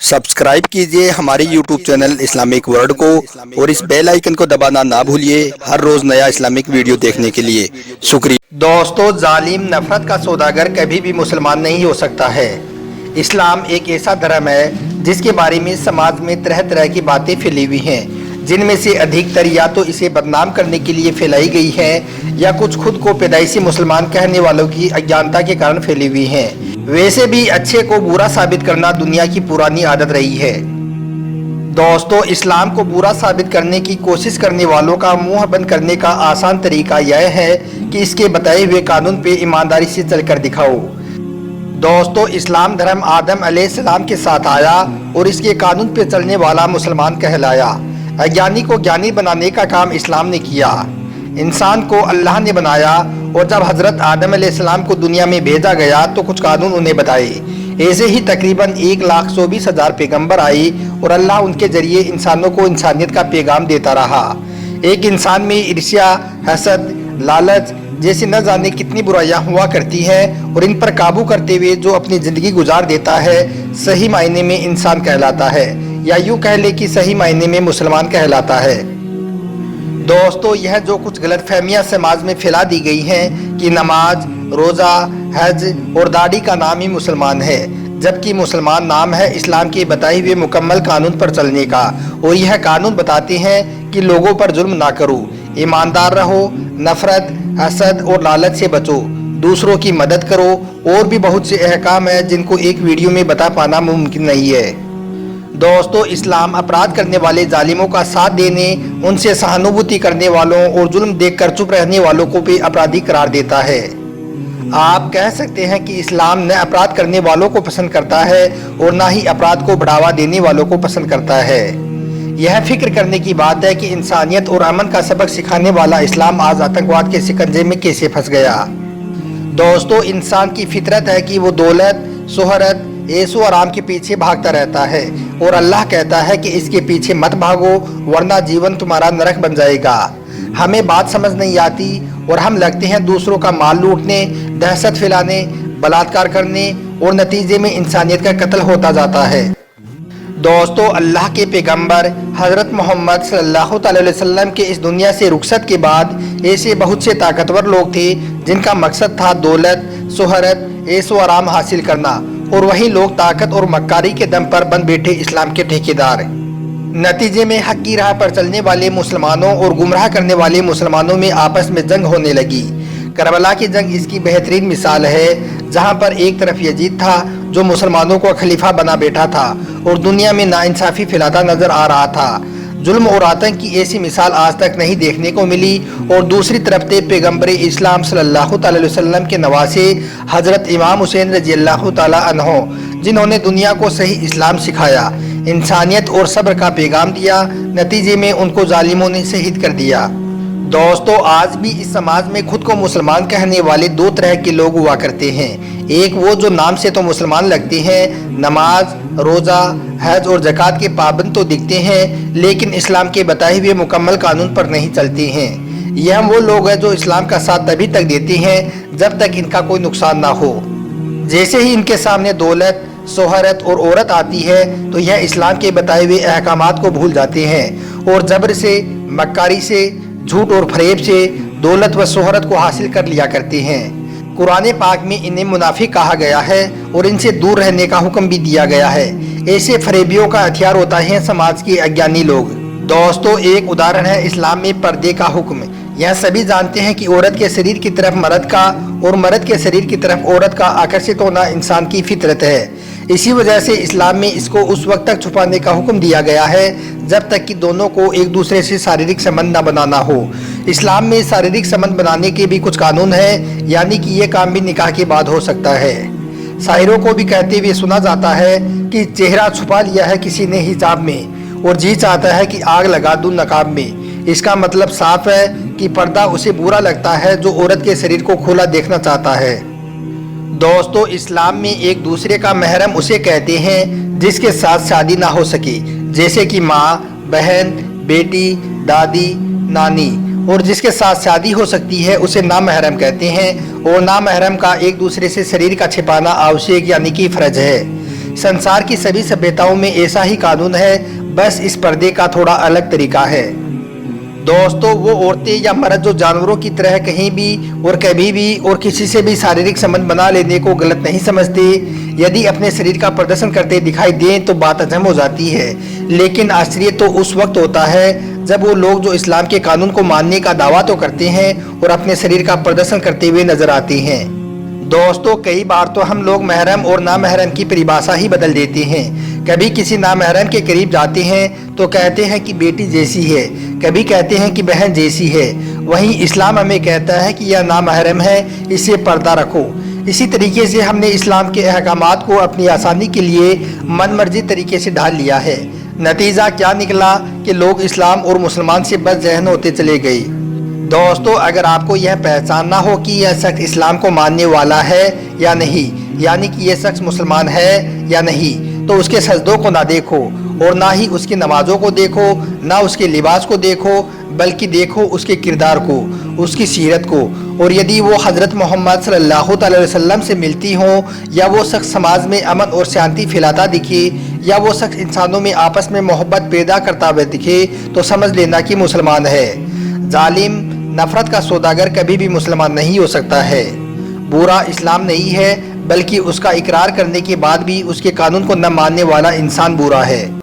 Subscribe कीजिए हमारे YouTube channel Islamic world को और इस बेल आइकन को दबाना ना भूलिए हर रोज नया इस्लामिक वीडियो देखने के लिए। शुक्रिया। दोस्तों, जालिम नफरत का सौदागर कभी भी मुसलमान नहीं हो सकता है। इस्लाम एक ऐसा धर्म है जिसके बारे में समाज में तरह तरह की बातें फैली हुई हैं, जिनमें से अधिकतर या तो इसे बदनाम करने के लिए फैलाई गई है या कुछ खुद को पैदाइशी मुसलमान कहने वालों की अज्ञानता के कारण फैली हुई हैं। वैसे भी अच्छे को बुरा साबित करना दुनिया की पुरानी आदत रही है। दोस्तों, इस्लाम को बुरा साबित करने की कोशिश करने वालों का मुंह बंद करने का आसान तरीका यह है कि इसके बताए हुए कानून पे ईमानदारी से चलकर दिखाओ। दोस्तों, इस्लाम धर्म आदम अलैहिस्सलाम के साथ आया और इसके कानून पे चलने वाला मुसलमान कहलाया। अज्ञानी को ज्ञानी बनाने का काम इस्लाम ने किया। इंसान को अल्लाह ने बनाया और जब हजरत आदम अलैहिस्सलाम को दुनिया में भेजा गया तो कुछ कानून उन्हें बताए। ऐसे ही तकरीबन 1,24,000 पैगंबर आए और अल्लाह उनके जरिए इंसानों को इंसानियत का पैगाम देता रहा। एक इंसान में ईर्ष्या, हसद, लालच जैसी न जाने कितनी बुराइयां हुआ करती हैं और इन पर काबू करते हुए जो अपनी ज़िंदगी गुजार देता है सही मायने में इंसान कहलाता है, या यूँ कह ले कि सही मायने में मुसलमान कहलाता है। दोस्तों, यह जो कुछ गलतफहमियां समाज में फैला दी गई हैं कि नमाज, रोज़ा, हज और दाढ़ी का नाम ही मुसलमान है, जबकि मुसलमान नाम है इस्लाम के बताए हुए मुकम्मल कानून पर चलने का। और यह कानून बताते हैं कि लोगों पर जुल्म ना करो, ईमानदार रहो, नफरत, हसद और लालच से बचो, दूसरों की मदद करो, और भी बहुत से अहकाम हैं जिनको एक वीडियो में बता पाना मुमकिन नहीं है। दोस्तों, इस्लाम अपराध करने वाले जालिमों का साथ देने, उनसे सहानुभूति करने वालों और जुल्म देखकर चुप रहने वालों को भी अपराधी करार देता है। आप कह सकते हैं कि इस्लाम न अपराध करने वालों को पसंद करता है और न ही अपराध को बढ़ावा देने वालों को पसंद करता है। यह फिक्र करने की बात है कि इंसानियत और अमन का सबक सिखाने वाला इस्लाम आज आतंकवाद के शिकंजे में कैसे फंस गया। दोस्तों, इंसान की फितरत है कि वो दौलत, शोहरत, ऐशो आराम के पीछे भागता रहता है और अल्लाह कहता है कि इसके पीछे मत भागो वरना जीवन तुम्हारा नरक बन जाएगा। हमें बात समझ नहीं आती और हम लगते हैं दूसरों का माल लूटने, दहशत फैलाने, बलात्कार करने और नतीजे में इंसानियत का कत्ल होता जाता है। दोस्तों, अल्लाह के पैगंबर हज़रत मोहम्मद सल्लल्लाहु अलैहि वसल्लम के इस दुनिया से रुखसत के बाद ऐसे बहुत से ताकतवर लोग थे जिनका मकसद था दौलत, शोहरत, ऐशो आराम हासिल करना, और वही लोग ताकत और मक्कारी के दम पर बन बैठे इस्लाम के ठेकेदार। नतीजे में हक की राह पर चलने वाले मुसलमानों और गुमराह करने वाले मुसलमानों में आपस में जंग होने लगी। करबला की जंग इसकी बेहतरीन मिसाल है, जहां पर एक तरफ यजीद था जो मुसलमानों को खलीफा बना बैठा था और दुनिया में नाइंसाफ़ी फैलाता नजर आ रहा था। जुल्म और आतंक की ऐसी मिसाल आज तक नहीं देखने को मिली। और दूसरी तरफ थे पैगंबर इस्लाम सल्लल्लाहु अलैहि वसल्लम के नवासे हजरत इमाम हुसैन रज़ियल्लाहु ताला अन्हो, जिन्होंने दुनिया को सही इस्लाम सिखाया, इंसानियत और सब्र का पैगाम दिया। नतीजे में उनको जालिमों ने शहीद कर दिया। दोस्तों, आज भी इस समाज में खुद को मुसलमान कहने वाले दो तरह के लोग हुआ करते हैं। एक वो जो नाम से तो मुसलमान लगते हैं, नमाज, रोज़ा, हज और ज़कात के पाबंद तो दिखते हैं, लेकिन इस्लाम के बताए हुए मुकम्मल कानून पर नहीं चलते हैं। यह वो लोग हैं जो इस्लाम का साथ तभी तक देते हैं जब तक इनका कोई नुकसान ना हो। जैसे ही इनके सामने दौलत, शोहरत और औरत आती है तो यह इस्लाम के बताए हुए अहकामात को भूल जाते हैं और जबर से, मक्कारी से, झूठ और फरेब से दौलत व शोहरत को हासिल कर लिया करते हैं। कुरान पाक में इन्हें मुनाफिक कहा गया है और इनसे दूर रहने का हुक्म भी दिया गया है। ऐसे फरेबियों का हथियार होता है समाज के अज्ञानी लोग। दोस्तों, एक उदाहरण है इस्लाम में पर्दे का हुक्म। यह सभी जानते हैं कि औरत के शरीर की तरफ मर्द का और मर्द के शरीर की तरफ औरत का आकर्षित होना इंसान की फितरत है। इसी वजह से इस्लाम में इसको उस वक्त तक छुपाने का हुक्म दिया गया है जब तक कि दोनों को एक दूसरे से शारीरिक संबंध न बनाना हो। इस्लाम में शारीरिक संबंध बनाने के भी कुछ कानून हैं, यानी कि ये काम भी निकाह के बाद हो सकता है। शायरों को भी कहते हुए सुना जाता है कि चेहरा छुपा लिया है किसी ने हिजाब में और जी चाहता है कि आग लगा दूं नकाब में। इसका मतलब साफ है कि पर्दा उसे बुरा लगता है जो औरत के शरीर को खुला देखना चाहता है। दोस्तों, इस्लाम में एक दूसरे का महरम उसे कहते हैं जिसके साथ शादी ना हो सके, जैसे कि माँ, बहन, बेटी, दादी, नानी, और जिसके साथ शादी हो सकती है उसे नामहरम कहते हैं। और नामहरम का एक दूसरे से शरीर का छिपाना आवश्यक यानी कि फर्ज है। संसार की सभी सभ्यताओं में ऐसा ही कानून है, बस इस पर्दे का थोड़ा अलग तरीका है। दोस्तों, वो औरतें या मर्द जो जानवरों की तरह कहीं भी और कभी भी और किसी से भी शारीरिक संबंध बना लेने को गलत नहीं समझते, यदि अपने शरीर का प्रदर्शन करते दिखाई दें तो बात हजम हो जाती है। लेकिन आश्चर्य तो उस वक्त होता है जब वो लोग जो इस्लाम के कानून को मानने का दावा तो करते हैं और अपने शरीर का प्रदर्शन करते हुए नजर आते हैं। दोस्तों, कई बार तो हम लोग महरम और नामहरम की परिभाषा ही बदल देते हैं। कभी किसी नामहरम के करीब जाते हैं तो कहते हैं कि बेटी जैसी है, कभी कहते हैं कि बहन जैसी है। वहीं इस्लाम हमें कहता है कि यह नामहरम है, इससे पर्दा रखो। इसी तरीके से हमने इस्लाम के अहकामात को अपनी आसानी के लिए मनमर्जी तरीके से ढाल लिया है। नतीजा क्या निकला कि लोग इस्लाम और मुसलमान से बदज़हन होते चले गए। दोस्तों, अगर आपको यह पहचानना हो कि यह शख्स इस्लाम को मानने वाला है या नहीं, यानी कि यह शख्स मुसलमान है या नहीं, तो उसके सजदों को ना देखो और ना ही उसकी नमाजों को देखो, ना उसके लिबास को देखो, बल्कि देखो उसके किरदार को, उसकी सीरत को। और यदि वो हज़रत मोहम्मद सल्लल्लाहु अलैहि वसल्लम से मिलती हो, या वो शख्स समाज में अमन और शांति फैलाता दिखे, या वो शख्स इंसानों में आपस में मोहब्बत पैदा करता हुआ दिखे, तो समझ लेना कि मुसलमान है। जालिम, नफरत का सौदागर कभी भी मुसलमान नहीं हो सकता है। बुरा इस्लाम नहीं है, बल्कि उसका इकरार करने के बाद भी उसके कानून को न मानने वाला इंसान बुरा है।